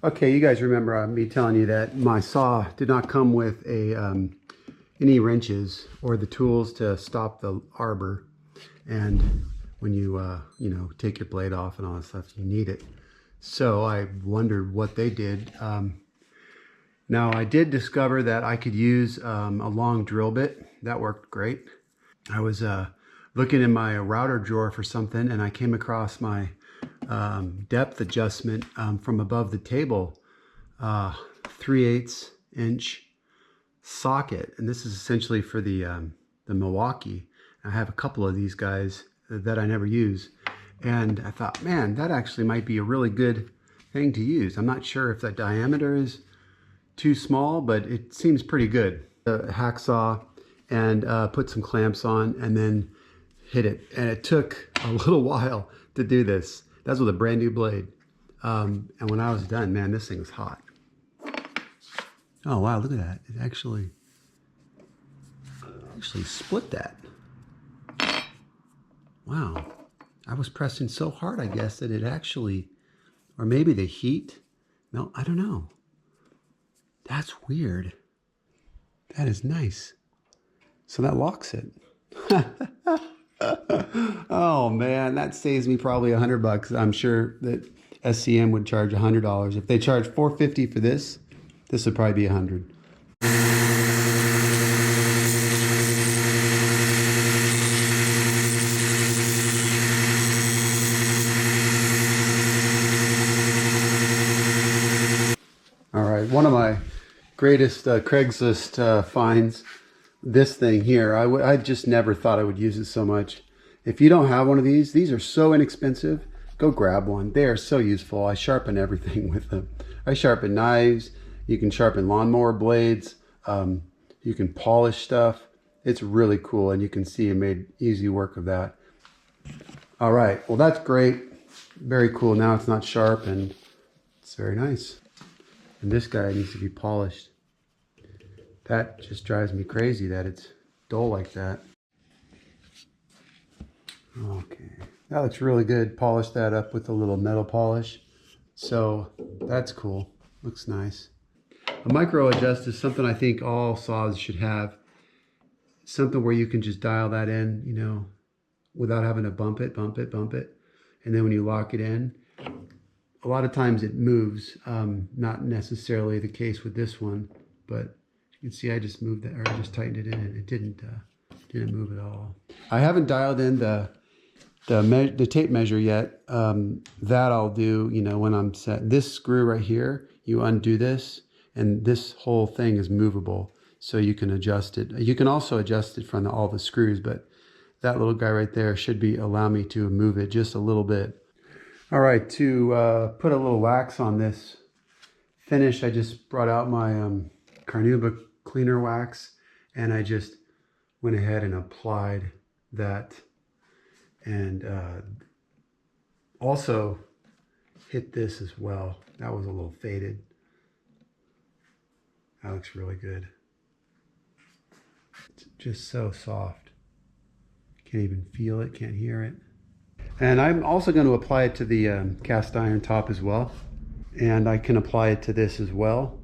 Okay, you guys remember me telling you that my saw did not come with any wrenches or the tools to stop the arbor. And when you take your blade off and all that stuff, you need it. So I wondered what they did. Now I did discover that I could use a long drill bit. That worked great. I was looking in my router drawer for something, and I came across my depth adjustment from above the table, 3/8 inch socket, and this is essentially for the Milwaukee. I have a couple of these guys that I never use, and I thought, man, that actually might be a really good thing to use. I'm not sure if the diameter is too small, but it seems pretty good. A hacksaw and put some clamps on and then hit it, and it took a little while to do this. That's with a brand new blade, and when I was done, man, this thing was hot. Oh wow, look at that. It actually split that. Wow. I was pressing so hard, I guess, that it actually, or maybe the heat. No, I don't know. That's weird. That is nice. So that locks it. Oh man, that saves me probably $100. I'm sure that SCM would charge $100. If they charge $450 for this, this would probably be $100. All right, one of my greatest Craigslist finds, this thing here. I just never thought I would use it so much. If you don't have one of these are so inexpensive. Go grab one. They are so useful. I sharpen everything with them. I sharpen knives. You can sharpen lawnmower blades. You can polish stuff. It's really cool, and you can see I made easy work of that. All right, well that's great. Very cool. Now it's not sharp, and it's very nice. And this guy needs to be polished. That just drives me crazy that it's dull like that. Okay, that looks really good. Polish that up with a little metal polish. So that's cool. Looks nice. A micro adjust is something I think all saws should have. Something where you can just dial that in, you know, without having to bump it. And then when you lock it in, a lot of times it moves. Not necessarily the case with this one, but you can see I just moved that, or I just tightened it in, and it didn't move at all. I haven't dialed in the tape measure yet. That I'll do, you know, when I'm set. This screw right here, you undo this, and this whole thing is movable, so you can adjust it. You can also adjust it from all the screws, but that little guy right there should allow me to move it just a little bit. All right, to put a little wax on this finish, I just brought out my Carnauba cleaner wax, and I just went ahead and applied that, and also hit this as well. That was a little faded. That looks really good. It's just so soft. Can't even feel it, can't hear it. And I'm also going to apply it to the cast iron top as well. And I can apply it to this as well.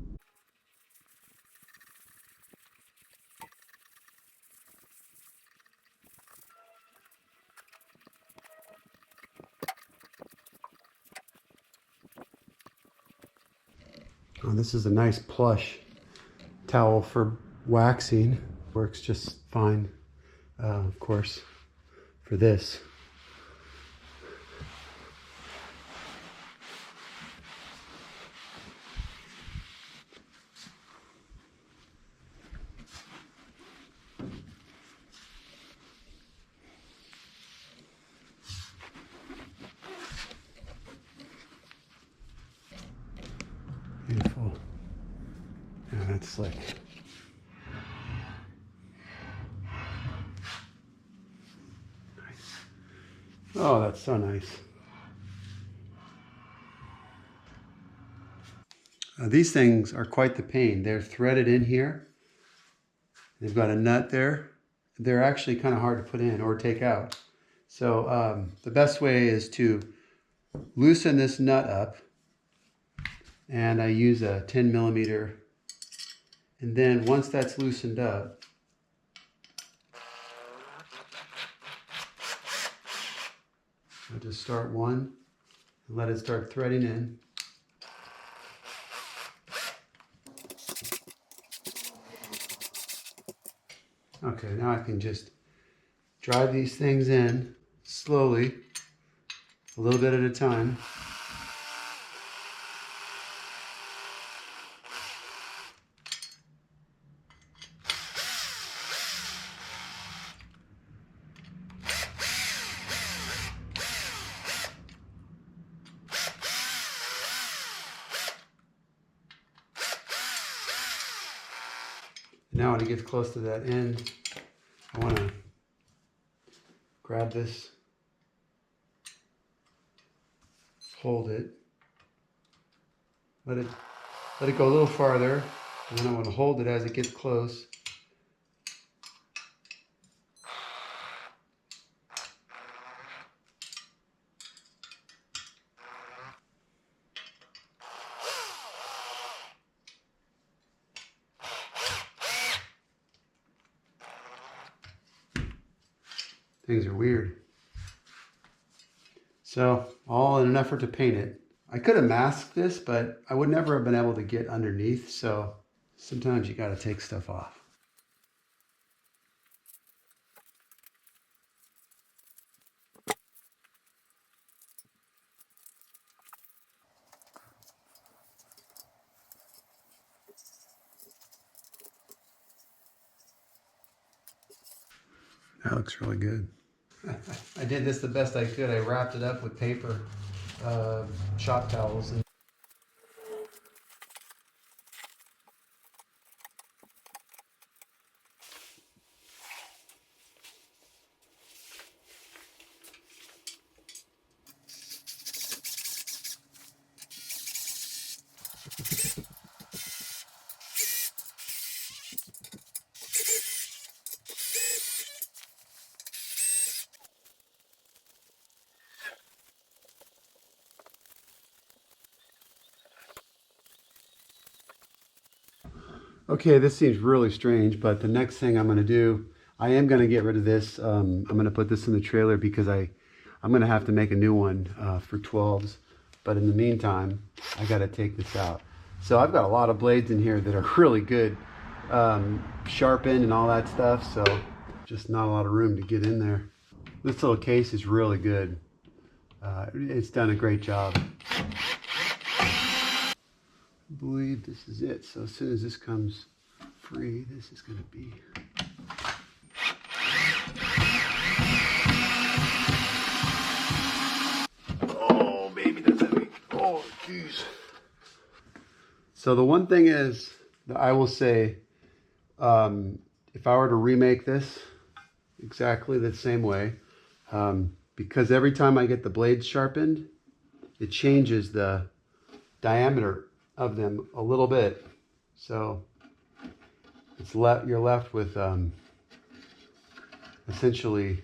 Oh, this is a nice plush towel for waxing. Works just fine, of course, for this. Beautiful. Yeah, that's slick. Nice. Oh, that's so nice. These things are quite the pain. They're threaded in here. They've got a nut there. They're actually kind of hard to put in or take out. So the best way is to loosen this nut up and I use a 10 millimeter. And then once that's loosened up, I just start one and let it start threading in. Okay, now I can just drive these things in slowly, a little bit at a time. Now when it gets close to that end, I want to grab this, hold it, let it go a little farther, and then I want to hold it as it gets close. Things are weird. So, all in an effort to paint it. I could have masked this, but I would never have been able to get underneath, so sometimes you gotta take stuff off. That looks really good. I did this the best I could. I wrapped it up with paper, shop towels. Okay, this seems really strange, but the next thing I'm going to do, I am going to get rid of this. I'm going to put this in the trailer because I'm going to have to make a new one for 12s. But in the meantime, I got to take this out. So I've got a lot of blades in here that are really good, sharpened and all that stuff. So just not a lot of room to get in there. This little case is really good. It's done a great job. I believe this is it. So as soon as this comes free, this is going to be... Oh, baby, that's heavy. Oh, jeez. So the one thing is that I will say, if I were to remake this exactly the same way, because every time I get the blades sharpened, it changes the diameter of them a little bit, so you're left with essentially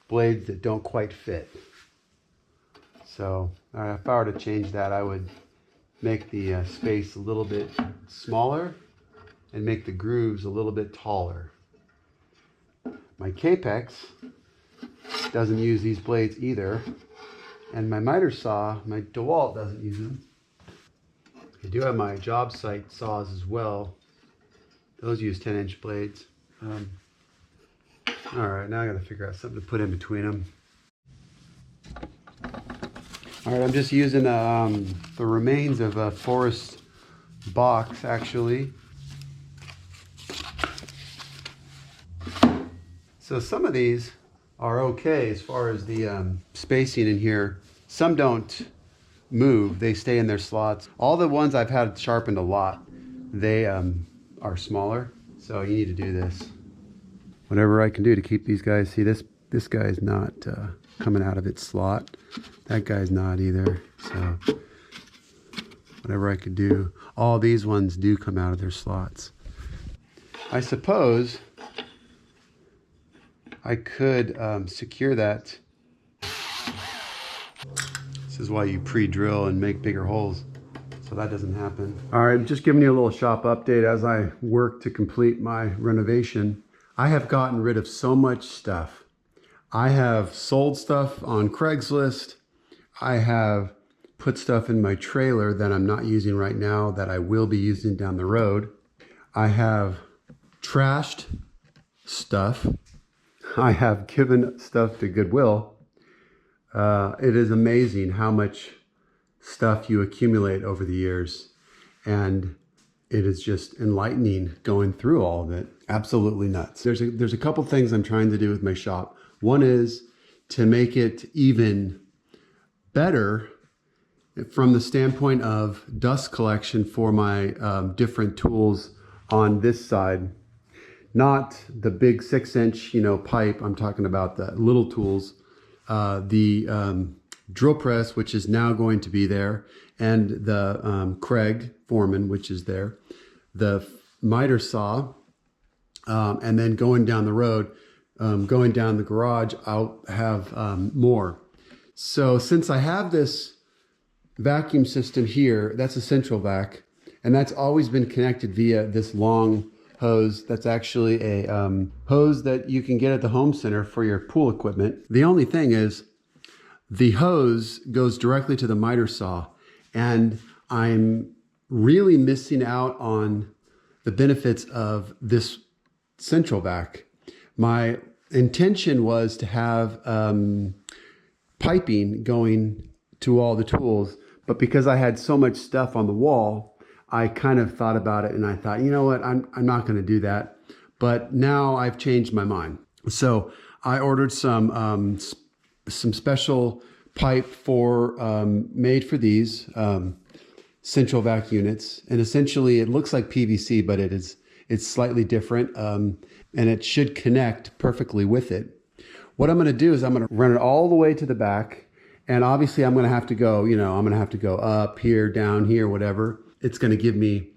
blades that don't quite fit. So if I were to change that, I would make the space a little bit smaller and make the grooves a little bit taller. My Capex doesn't use these blades either, and my miter saw, my DeWalt, doesn't use them. I do have my job site saws as well. Those use 10-inch blades. All right, now I got to figure out something to put in between them. All right, I'm just using the remains of a forest box, actually. So some of these are okay as far as the spacing in here. Some don't move, they stay in their slots. All the ones I've had sharpened a lot, they are smaller, so you need to do this. Whatever I can do to keep these guys, see this guy's not coming out of its slot. That guy's not either, so whatever I could do. All these ones do come out of their slots. I suppose I could secure that. This is why you pre-drill and make bigger holes. so that doesn't happen. All right, just giving you a little shop update as I work to complete my renovation. I have gotten rid of so much stuff. I have sold stuff on Craigslist. I have put stuff in my trailer that I'm not using right now that I will be using down the road. I have trashed stuff. I have given stuff to Goodwill. It is amazing how much stuff you accumulate over the years, and it is just enlightening going through all of it. Absolutely nuts. There's a couple things I'm trying to do with my shop. One is to make it even better from the standpoint of dust collection for my different tools on this side. Not the big 6-inch, pipe. I'm talking about the little tools. The drill press, which is now going to be there, and the Craig Foreman, which is there. The miter saw, and then going down the road, going down the garage, I'll have more. So since I have this vacuum system here, that's a central vac, and that's always been connected via this long hose. That's actually a hose that you can get at the home center for your pool equipment. The only thing is the hose goes directly to the miter saw, and I'm really missing out on the benefits of this central vac. My intention was to have piping going to all the tools, but because I had so much stuff on the wall, I kind of thought about it, and I thought, you know what, I'm not going to do that. But now I've changed my mind. So I ordered some special pipe made for these central vac units, and essentially it looks like PVC, but it's slightly different, and it should connect perfectly with it. What I'm going to do is I'm going to run it all the way to the back, and obviously I'm going to have to go, I'm going to have to go up here, down here, whatever. It's going to give me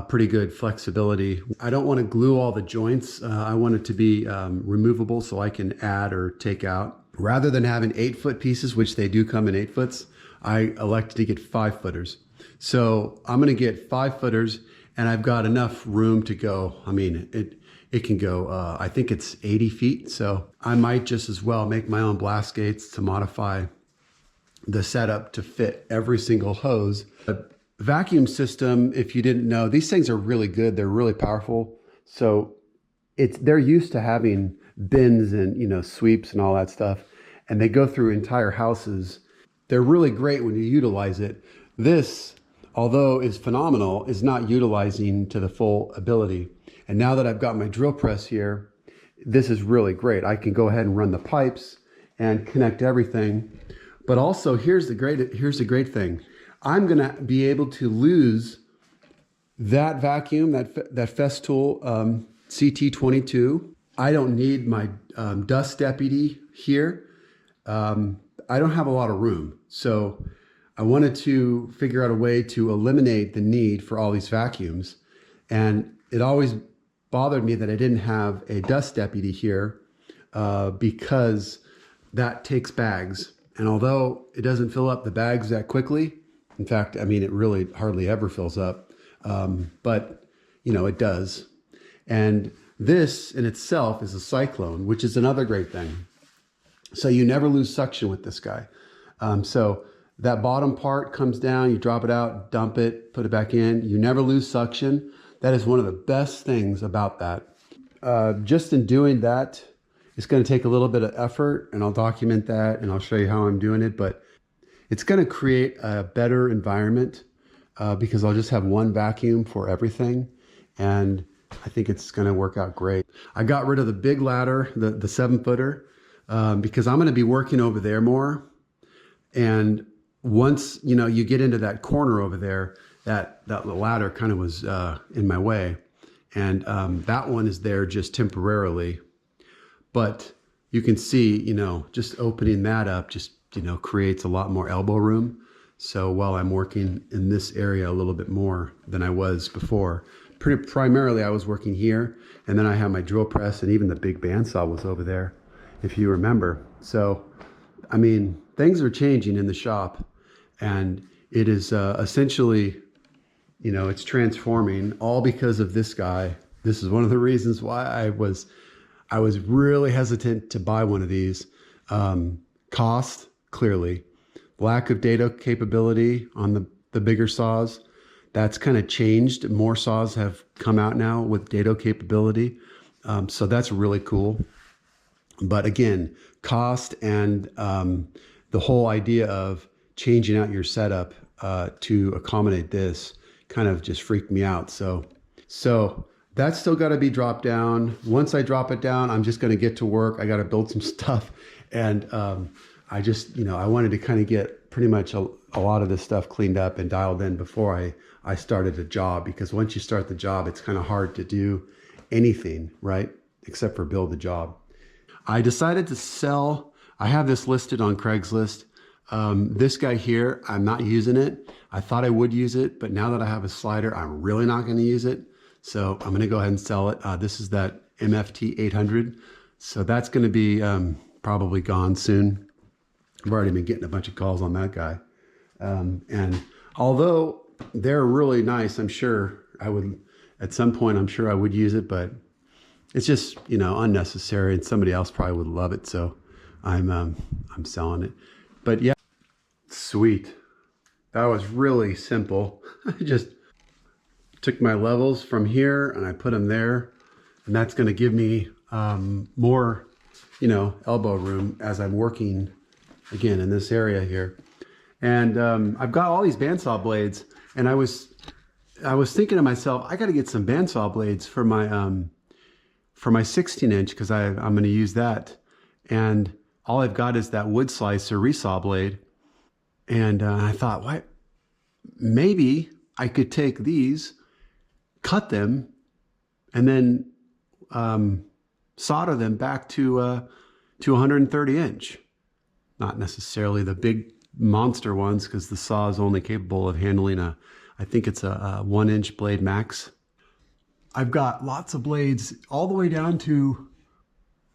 pretty good flexibility. I don't want to glue all the joints. I want it to be removable so I can add or take out. Rather than having 8-foot pieces, which they do come in 8-foots, I elected to get 5-footers. So I'm going to get 5-footers, and I've got enough room to go. I mean, it can go, I think it's 80 feet. So I might just as well make my own blast gates to modify the setup to fit every single hose. The vacuum system, if you didn't know, these things are really good. They're really powerful. So they're used to having bins and, sweeps and all that stuff. And they go through entire houses. They're really great when you utilize it. This, although is phenomenal, is not utilizing to the full ability. And now that I've got my drill press here, this is really great. I can go ahead and run the pipes and connect everything. But also here's the great thing. I'm gonna be able to lose that vacuum, that Festool CT22. I don't need my dust deputy here. I don't have a lot of room. So I wanted to figure out a way to eliminate the need for all these vacuums. And it always bothered me that I didn't have a dust deputy here because that takes bags. And although it doesn't fill up the bags that quickly, in fact, I mean, it really hardly ever fills up, but it does. And this in itself is a cyclone, which is another great thing. So you never lose suction with this guy. So that bottom part comes down, you drop it out, dump it, put it back in. You never lose suction. That is one of the best things about that. Just in doing that, it's going to take a little bit of effort, and I'll document that and I'll show you how I'm doing it, but it's going to create a better environment because I'll just have one vacuum for everything, and I think it's going to work out great. I got rid of the big ladder, the 7-footer, because I'm going to be working over there more. And once you get into that corner over there, that ladder kind of was in my way, and that one is there just temporarily. But you can see, just opening that up just creates a lot more elbow room. So while I'm working in this area a little bit more than I was before, primarily I was working here, and then I have my drill press, and even the big bandsaw was over there, if you remember. So, I mean, things are changing in the shop, and it is essentially, you know, it's transforming all because of this guy. This is one of the reasons why I was really hesitant to buy one of these. Cost, clearly. Lack of data capability on the bigger saws. That's kind of changed. More saws have come out now with dado capability. So that's really cool. But again, cost and the whole idea of changing out your setup to accommodate this kind of just freaked me out. So that's still got to be dropped down. Once I drop it down, I'm just going to get to work. I got to build some stuff. And I just, you know, I wanted to kind of get pretty much a lot of this stuff cleaned up and dialed in before I started a job, because once you start the job, it's kind of hard to do anything, right? Except for build the job. I decided to sell. I have this listed on Craigslist. This guy here, I'm not using it. I thought I would use it, but now that I have a slider, I'm really not going to use it. So I'm going to go ahead and sell it. This is that MFT 800. So that's going to be probably gone soon. I've already been getting a bunch of calls on that guy. And although they're really nice, I'm sure I would, at some point, I'm sure I would use it, but it's just, you know, unnecessary, and somebody else probably would love it. So I'm selling it. But yeah, sweet. That was really simple. I just took my levels from here and I put them there, and that's going to give me more, you know, elbow room as I'm working again in this area here. And I've got all these bandsaw blades, and I was thinking to myself, I got to get some bandsaw blades for my 16-inch, because I'm going to use that. And all I've got is that wood slicer resaw blade. And I thought, why? Maybe I could take these, cut them, and then solder them back to 130-inch. Not necessarily the big monster ones, because the saw is only capable of handling I think it's a 1-inch blade max. I've got lots of blades all the way down to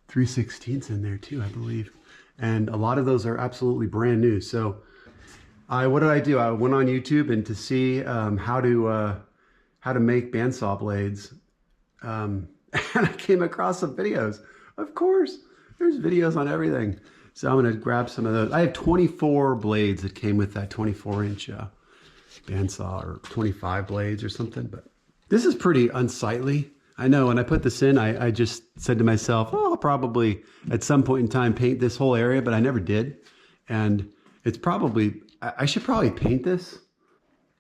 3/16 in there too, I believe. And a lot of those are absolutely brand new. So what did I do? I went on YouTube and to see how to make bandsaw blades. And I came across some videos. Of course, there's videos on everything. So I'm going to grab some of those. I have 24 blades that came with that 24-inch bandsaw, or 25 blades or something. But this is pretty unsightly. I know when I put this in, I just said to myself, oh, I'll probably at some point in time paint this whole area, but I never did. And it's probably, I should probably paint this.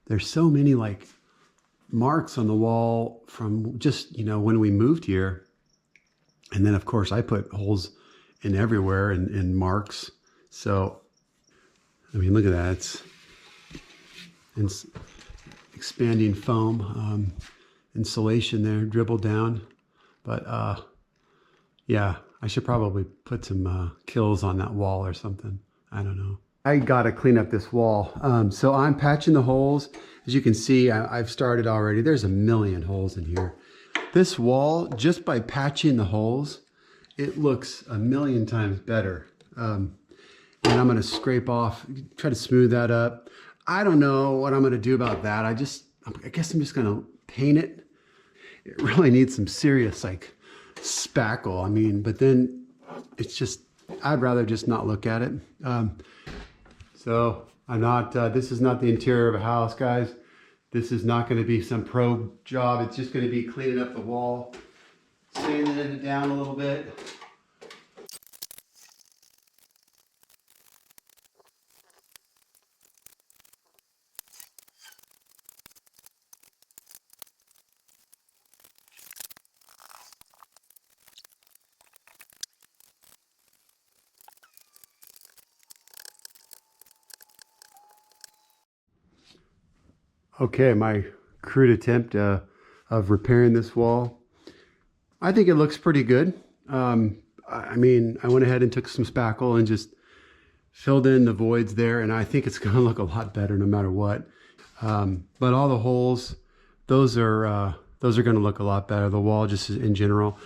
There's so many like marks on the wall from just, you know, when we moved here. And then of course I put holes in everywhere in marks. So, I mean, look at that. It's expanding foam, insulation there, dribbled down. But yeah, I should probably put some kills on that wall or something. I don't know. I gotta clean up this wall. So I'm patching the holes. As you can see, I've started already. There's a million holes in here. This wall, just by patching the holes, it looks a million times better. And I'm gonna scrape off, try to smooth that up. I don't know what I'm gonna do about that. I guess I'm just gonna paint it. It really needs some serious like spackle. I mean, but then it's just, I'd rather just not look at it. So I'm not, this is not the interior of a house, guys. This is not gonna be some pro job. It's just gonna be cleaning up the wall, sanding it down a little bit. Okay, my crude attempt of repairing this wall. I think it looks pretty good. I mean, I went ahead and took some spackle and just filled in the voids there, and I think it's gonna look a lot better no matter what. But all the holes, those are gonna look a lot better. The wall just in general.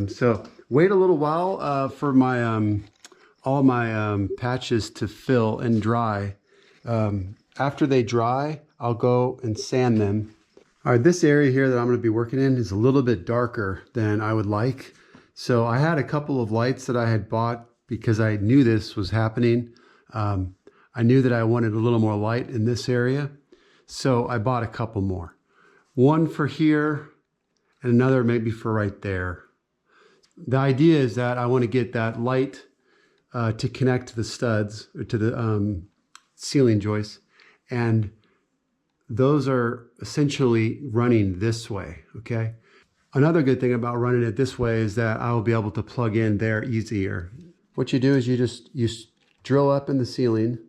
So wait a little while for my all my patches to fill and dry. after they dry, I'll go and sand them. All right, this area here that I'm going to be working in is a little bit darker than I would like. So I had a couple of lights that I had bought because I knew this was happening. I knew that I wanted a little more light in this area. So I bought a couple more. One for here and another maybe for right there. The idea is that I want to get that light to connect to the studs, or to the ceiling joists. And those are essentially running this way, okay? Another good thing about running it this way is that I will be able to plug in there easier. What you do is you drill up in the ceiling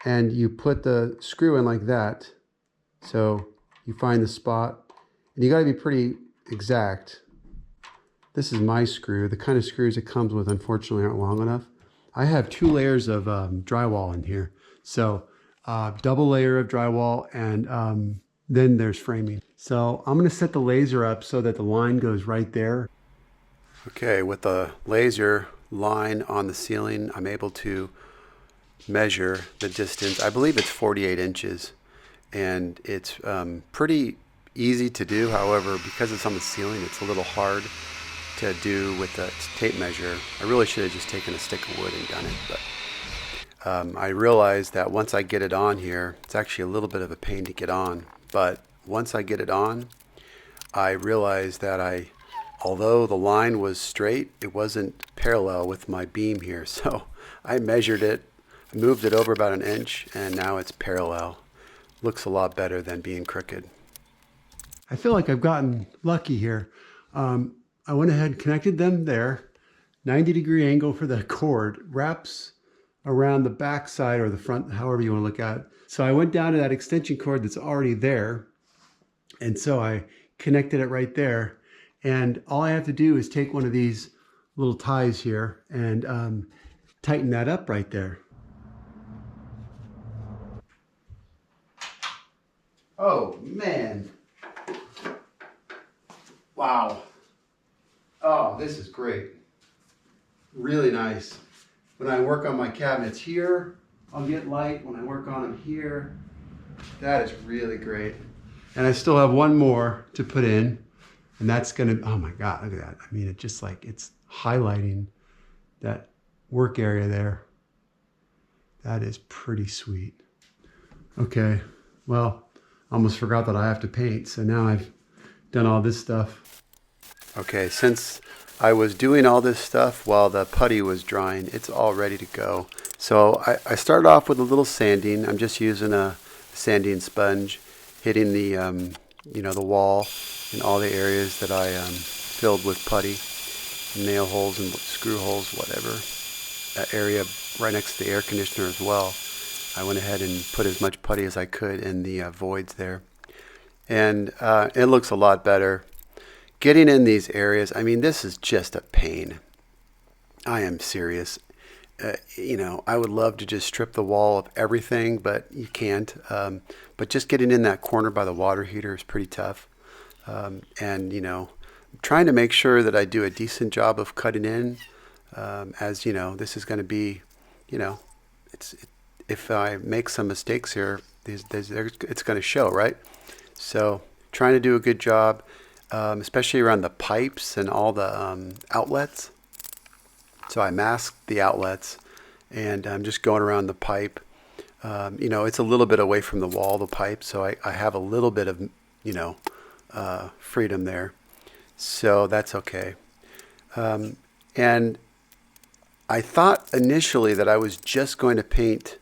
and you put the screw in like that. So you find the spot, and you gotta be pretty exact. This is my screw. The kind of screws it comes with, unfortunately, aren't long enough. I have 2 layers of drywall in here. So double layer of drywall, and then there's framing. So I'm gonna set the laser up so that the line goes right there. Okay, with the laser line on the ceiling, I'm able to measure the distance. I believe it's 48 inches, and it's pretty easy to do. However, because it's on the ceiling, it's a little hard to do with the tape measure. I really should have just taken a stick of wood and done it, but I realized that once I get it on here, it's actually a little bit of a pain to get on, but once I get it on, I realized that although the line was straight, it wasn't parallel with my beam here. So I measured it, moved it over about 1 inch, and now it's parallel. Looks a lot better than being crooked. I feel like I've gotten lucky here. I went ahead and connected them there. 90-degree angle for the cord, wraps around the back side or the front, however you want to look at it. So I went down to that extension cord that's already there, and so I connected it right there. And all I have to do is take one of these little ties here and tighten that up right there. Oh man. Wow. Oh, this is great. Really nice. When I work on my cabinets here, I'll get light. When I work on them here, that is really great. And I still have one more to put in, and that's gonna, oh my God, look at that. I mean, it just like, it's highlighting that work area there. That is pretty sweet. Okay, well, almost forgot that I have to paint, so now I've done all this stuff. Okay, since I was doing all this stuff while the putty was drying, it's all ready to go. So I started off with a little sanding. I'm just using a sanding sponge, hitting the the wall and all the areas that I filled with putty, nail holes and screw holes, whatever. That area right next to the air conditioner as well. I went ahead and put as much putty as I could in the voids there. And it looks a lot better. Getting in these areas, I mean, this is just a pain. I am serious. I would love to just strip the wall of everything, but you can't. But just getting in that corner by the water heater is pretty tough. And, I'm trying to make sure that I do a decent job of cutting in. As this is going to be, if I make some mistakes here, it's going to show, right? So trying to do a good job, especially around the pipes and all the outlets. So I masked the outlets, and I'm just going around the pipe. It's a little bit away from the wall, the pipe, so I have a little bit of, freedom there. So that's okay. And I thought initially that I was just going to paint,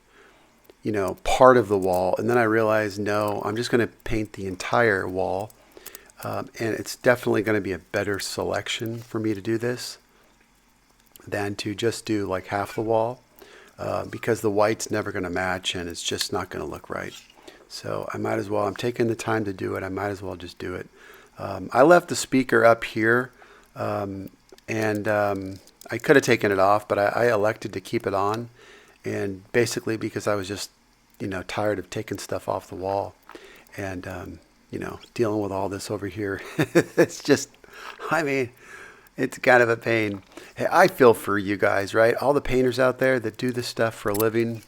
part of the wall. And then I realized, no, I'm just going to paint the entire wall. And it's definitely going to be a better selection for me to do this than to just do like half the wall, because the white's never going to match and it's just not going to look right. So I might as well, I'm taking the time to do it, I might as well just do it. I left the speaker up here, and I could have taken it off, but I elected to keep it on, and basically because I was just, tired of taking stuff off the wall and, dealing with all this over here. It's just, it's kind of a pain. Hey, I feel for you guys, right? All the painters out there that do this stuff for a living,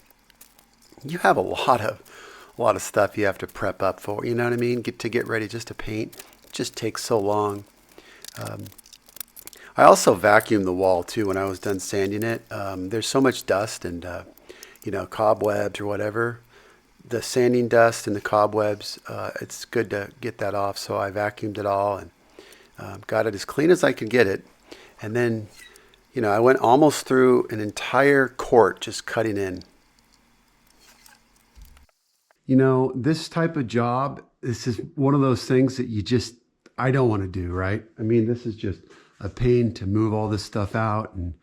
you have a lot of a lot of stuff you have to prep up for, you know what I mean? To get ready just to paint. It just takes so long. I also vacuumed the wall too when I was done sanding it. There's so much dust and cobwebs or whatever. The sanding dust and the cobwebs, it's good to get that off. So I vacuumed it all and got it as clean as I could get it. And then, I went almost through an entire quart just cutting in. This type of job, this is one of those things that I don't want to do, right? I mean, this is just a pain to move all this stuff out. And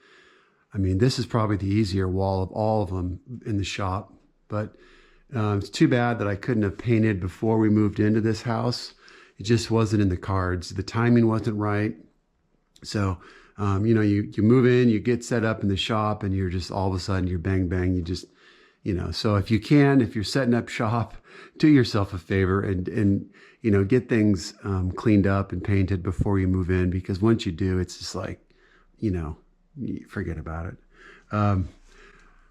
I mean, this is probably the easier wall of all of them in the shop. But it's too bad that I couldn't have painted before we moved into this house. It just wasn't in the cards. The timing wasn't right. So, you move in, you get set up in the shop, and you're just all of a sudden you're bang, bang. You just, so if you're setting up shop, do yourself a favor and get things cleaned up and painted before you move in, because once you do, it's just like, forget about it.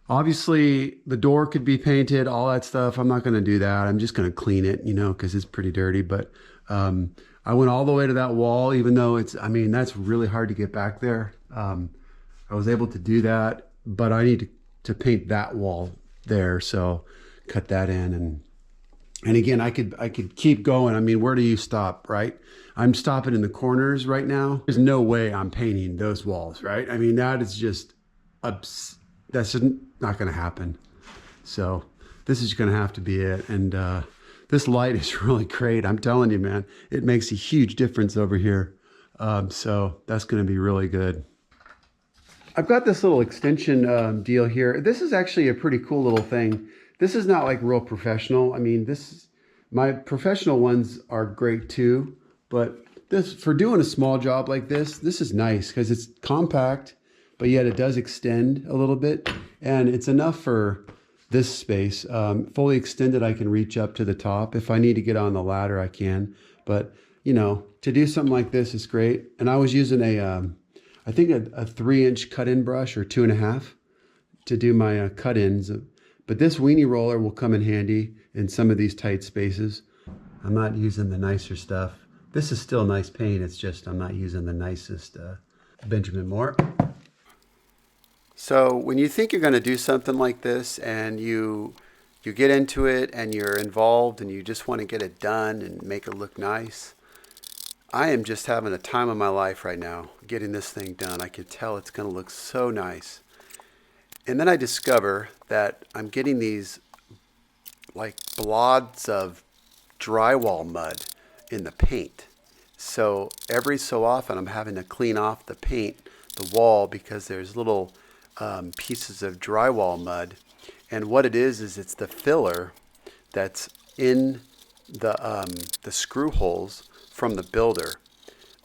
Obviously the door could be painted, all that stuff. I'm not going to do that. I'm just going to clean it, because it's pretty dirty. But I went all the way to that wall, even though that's really hard to get back there. I was able to do that, but I need to paint that wall there. So cut that in. And again, I could keep going. I mean, where do you stop, right? I'm stopping in the corners right now. There's no way I'm painting those walls, right? I mean, that is just, that's just not going to happen. So this is going to have to be it. And this light is really great. I'm telling you, man, it makes a huge difference over here. So that's going to be really good. I've got this little extension deal here. This is actually a pretty cool little thing. This is not like real professional. I mean, my professional ones are great too, but for doing a small job like this is nice because it's compact, but yet it does extend a little bit, and it's enough for this space. Fully extended, I can reach up to the top. If I need to get on the ladder, I can. But to do something like this is great. And I was using I think a 3-inch cut-in brush or 2.5 to do my cut-ins. But this weenie roller will come in handy in some of these tight spaces. I'm not using the nicer stuff. This is still nice paint. It's just I'm not using the nicest Benjamin Moore. So when you think you're going to do something like this and you get into it and you're involved and you just want to get it done and make it look nice, I am just having a time of my life right now getting this thing done. I can tell it's going to look so nice. And then I discover that I'm getting these like blods of drywall mud in the paint. So every so often I'm having to clean off the paint, the wall, because there's little pieces of drywall mud. And what it is it's the filler that's in the screw holes from the builder.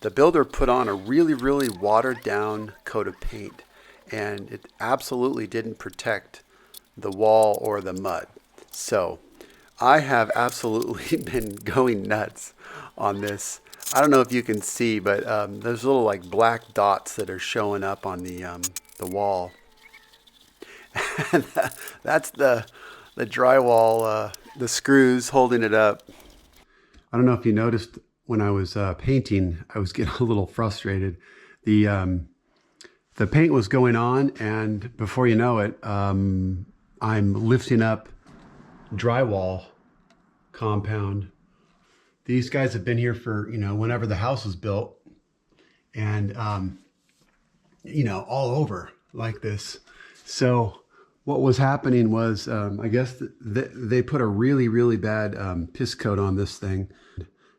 The builder put on a really, really watered down coat of paint, and it absolutely didn't protect the wall or the mud. So I have absolutely been going nuts on this. I don't know if you can see, but there's little like black dots that are showing up on the wall. And that's the drywall, the screws holding it up. I don't know if you noticed when I was painting, I was getting a little frustrated. The paint was going on, and before you know it, I'm lifting up drywall compound. These guys have been here for, whenever the house was built, and, all over like this. So what was happening was, I guess they put a really, really bad piss coat on this thing.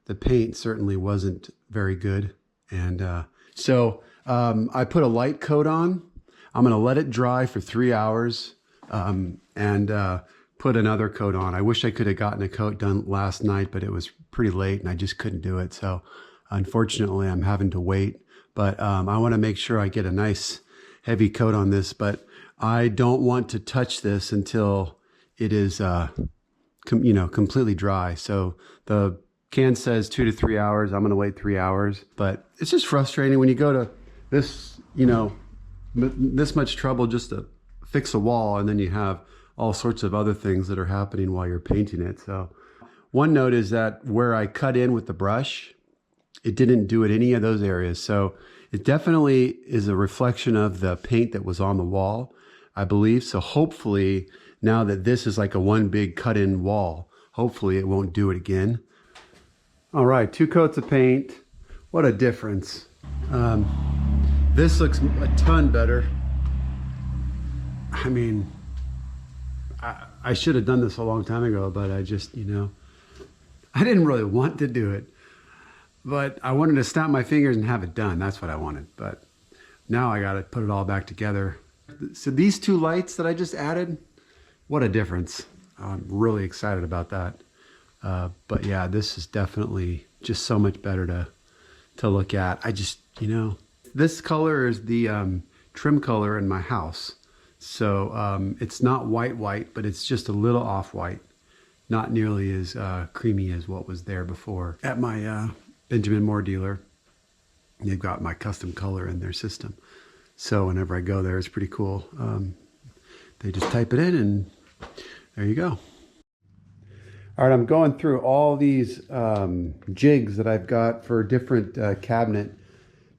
The paint certainly wasn't very good. And so I put a light coat on. I'm going to let it dry for 3 hours and put another coat on. I wish I could have gotten a coat done last night, but it was pretty late and I just couldn't do it. So unfortunately, I'm having to wait. But I want to make sure I get a nice heavy coat on this. But I don't want to touch this until it is, completely dry. So the can says 2 to 3 hours. I'm going to wait 3 hours, but it's just frustrating when you go to this, this much trouble just to fix a wall, and then you have all sorts of other things that are happening while you're painting it. So one note is that where I cut in with the brush, it didn't do it any of those areas. So it definitely is a reflection of the paint that was on the wall, I believe. So hopefully now that this is like a one big cut in wall, hopefully it won't do it again. All right, 2 coats of paint. What a difference. This looks a ton better. I mean, I should have done this a long time ago, but I just, you know, I didn't really want to do it. But I wanted to snap my fingers and have it done. That's what I wanted. But now I got to put it all back together. So these 2 lights that I just added, what a difference. I'm really excited about that. But yeah, this is definitely just so much better to look at. I just, you know, this color is the trim color in my house. So it's not white, but it's just a little off-white. Not nearly as creamy as what was there before. At my Benjamin Moore dealer, they've got my custom color in their system. So whenever I go there, it's pretty cool. They just type it in and there you go. All right, I'm going through all these jigs that I've got for different cabinet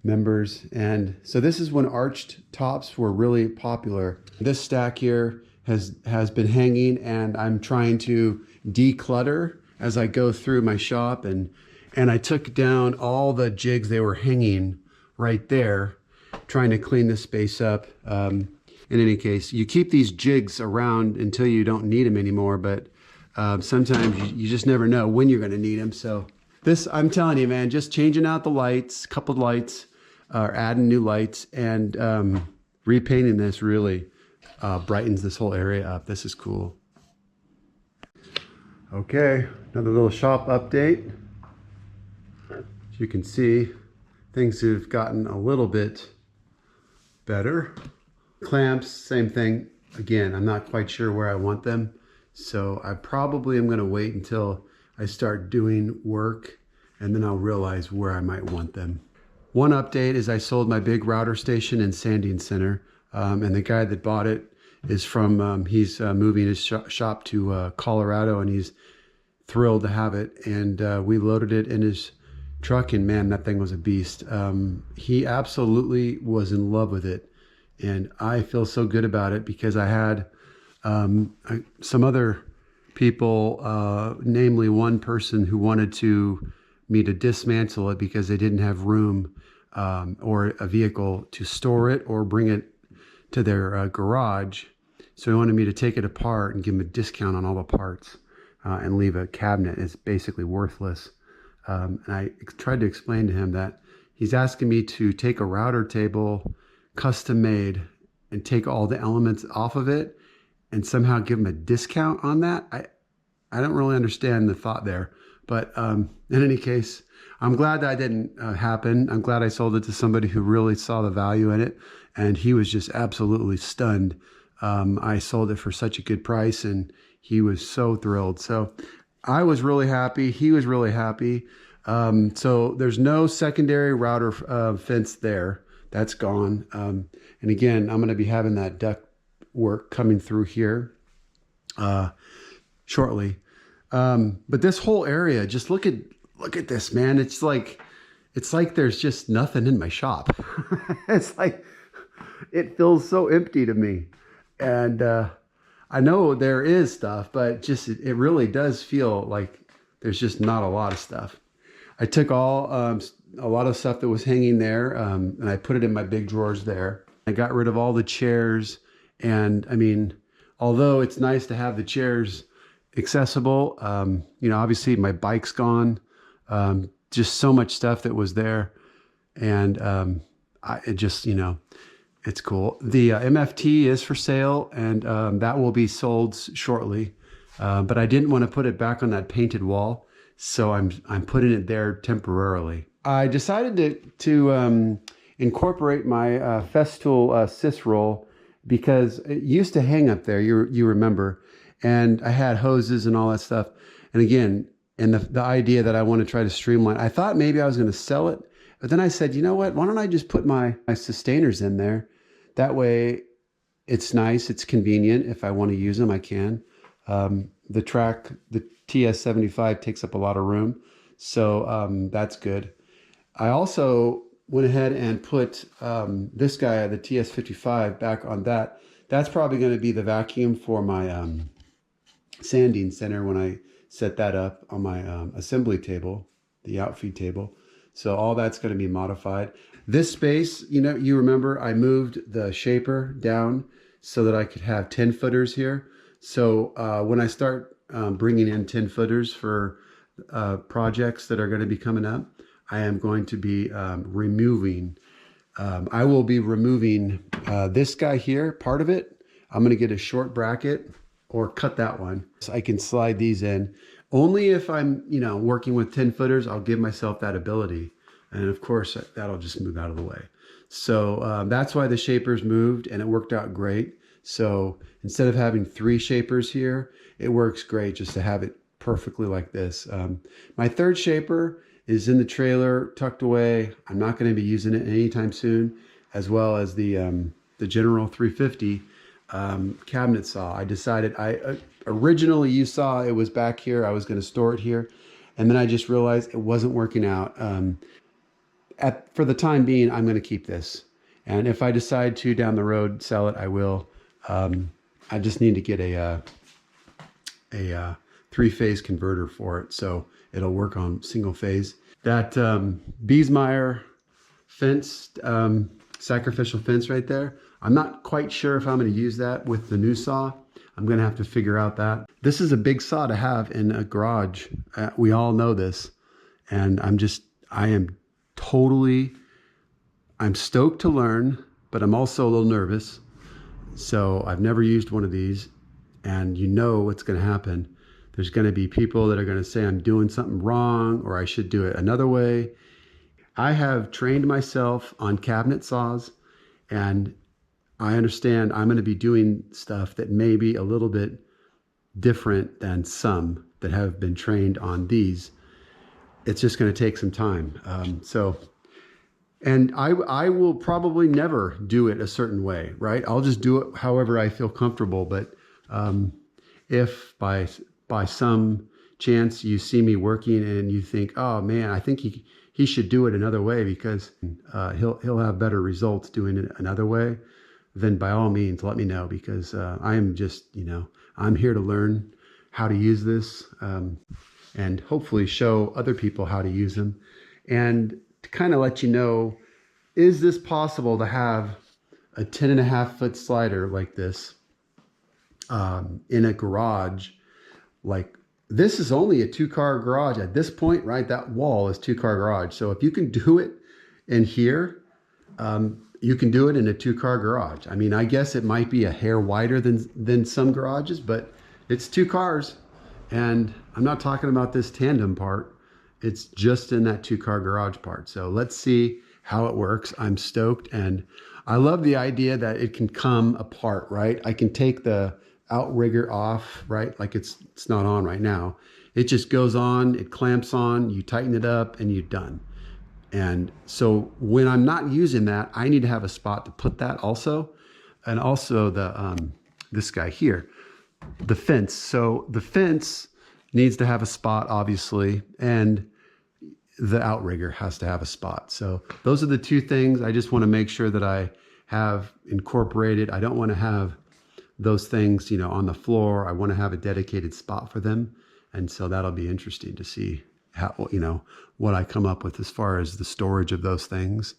members. And so this is when arched tops were really popular. This stack here has been hanging, and I'm trying to declutter as I go through my shop. And I took down all the jigs they were hanging right there, trying to clean this space up. In any case, you keep these jigs around until you don't need them anymore, but sometimes you just never know when you're going to need them. So this, I'm telling you, man, just changing out the lights, coupled lights, or adding new lights, and repainting this really brightens this whole area up. This is cool. Okay, another little shop update. As you can see, things have gotten a little bit better. Clamps, same thing. Again, I'm not quite sure where I want them. So I probably am going to wait until I start doing work, and then I'll realize where I might want them. One update is I sold my big router station in Sanding Center, and the guy that bought it is from, he's moving his shop to Colorado, and he's thrilled to have it. And we loaded it in his truck, and man, that thing was a beast. He absolutely was in love with it, and I feel so good about it because I had some other people, namely one person who wanted me to dismantle it because they didn't have room or a vehicle to store it or bring it to their garage. So he wanted me to take it apart and give him a discount on all the parts and leave a cabinet. It's basically worthless. And I tried to explain to him that he's asking me to take a router table, custom made, and take all the elements off of it and somehow give him a discount on that. I don't really understand the thought there. But in any case, I'm glad that didn't happen. I'm glad I sold it to somebody who really saw the value in it. And he was just absolutely stunned. I sold it for such a good price, and he was so thrilled. So I was really happy. He was really happy. So there's no secondary router fence there. That's gone. And again, I'm going to be having that duct work coming through here shortly. But this whole area, just look at this, man. It's like there's just nothing in my shop. It's like, it feels so empty to me. And I know there is stuff, but just it really does feel like there's just not a lot of stuff. I took a lot of stuff that was hanging there, and I put it in my big drawers there. I got rid of all the chairs. And I mean, although it's nice to have the chairs accessible, you know, obviously my bike's gone, just so much stuff that was there. And it just, you know, it's cool. The MFT is for sale, and that will be sold shortly. But I didn't want to put it back on that painted wall, so I'm putting it there temporarily. I decided to incorporate my Festool Sys roll because it used to hang up there. You remember, and I had hoses and all that stuff. And again, and the idea that I want to try to streamline, I thought maybe I was going to sell it, but then I said, you know what? Why don't I just put my sustainers in there? That way, It's nice. It's convenient. If I want to use them, I can. The TS75 takes up a lot of room, so that's good. I also went ahead and put this guy, the TS55, back on that. That's probably going to be the vacuum for my sanding center when I set that up on my assembly table, the outfeed table. So all that's going to be modified. This space, you remember I moved the shaper down so that I could have 10 footers here. So when I start bringing in 10 footers for projects that are going to be coming up, I am going to be removing, I will be removing this guy here, part of it. I'm going to get a short bracket or cut that one. So I can slide these in. Only if I'm, working with 10 footers, I'll give myself that ability. And of course, that'll just move out of the way. So that's why the shapers moved, and it worked out great. So instead of having 3 shapers here, it works great just to have it perfectly like this. My third shaper is in the trailer, tucked away. I'm not going to be using it anytime soon, as well as the General 350 cabinet saw. I decided, originally you saw it was back here. I was going to store it here. And then I just realized it wasn't working out. For the time being, I'm going to keep this. And if I decide to down the road sell it, I will. I just need to get a 3-phase converter for it, so it'll work on single phase. That Biesmeyer fence, sacrificial fence right there, I'm not quite sure if I'm going to use that with the new saw. I'm going to have to figure out that. This is a big saw to have in a garage. We all know this. And I'm stoked to learn, but I'm also a little nervous. So I've never used one of these, and what's going to happen. There's going to be people that are going to say I'm doing something wrong, or I should do it another way. I have trained myself on cabinet saws, and I understand I'm going to be doing stuff that may be a little bit different than some that have been trained on these. It's just going to take some time. And I will probably never do it a certain way, right? I'll just do it however I feel comfortable. But if by some chance you see me working and you think, oh man, I think he should do it another way because he'll have better results doing it another way, then by all means let me know, because I am just, I'm here to learn how to use this and hopefully show other people how to use them. And to kind of let you know, is this possible to have a 10.5-foot slider like this in a garage? Like, this is only a 2-car garage at this point, right? That wall is 2-car garage. So if you can do it in here, you can do it in a 2-car garage. I mean, I guess it might be a hair wider than some garages, but it's 2 cars. And I'm not talking about this tandem part. It's just in that 2-car garage part. So let's see how it works. I'm stoked. And I love the idea that it can come apart, right? I can take the outrigger off, right? Like it's not on right now. It just goes on, it clamps on, you tighten it up, and you're done. And so when I'm not using that, I need to have a spot to put that also. And also the this guy here, the fence. So the fence needs to have a spot, obviously, and the outrigger has to have a spot. So those are the 2 things I just want to make sure that I have incorporated. I don't want to have those things, on the floor. I want to have a dedicated spot for them. And so that'll be interesting to see how, what I come up with as far as the storage of those things.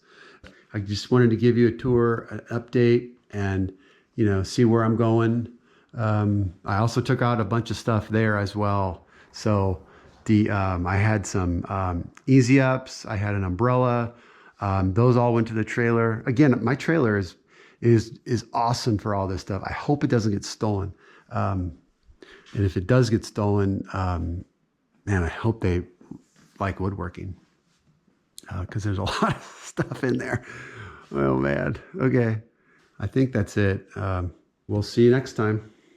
I just wanted to give you a tour, an update, and, see where I'm going. I also took out a bunch of stuff there as well. So I had some easy ups. I had an umbrella. Those all went to the trailer. Again, my trailer is awesome for all this stuff. I hope it doesn't get stolen. And if it does get stolen, man, I hope they like woodworking, because there's a lot of stuff in there. Oh man. Okay. I think that's it. We'll see you next time.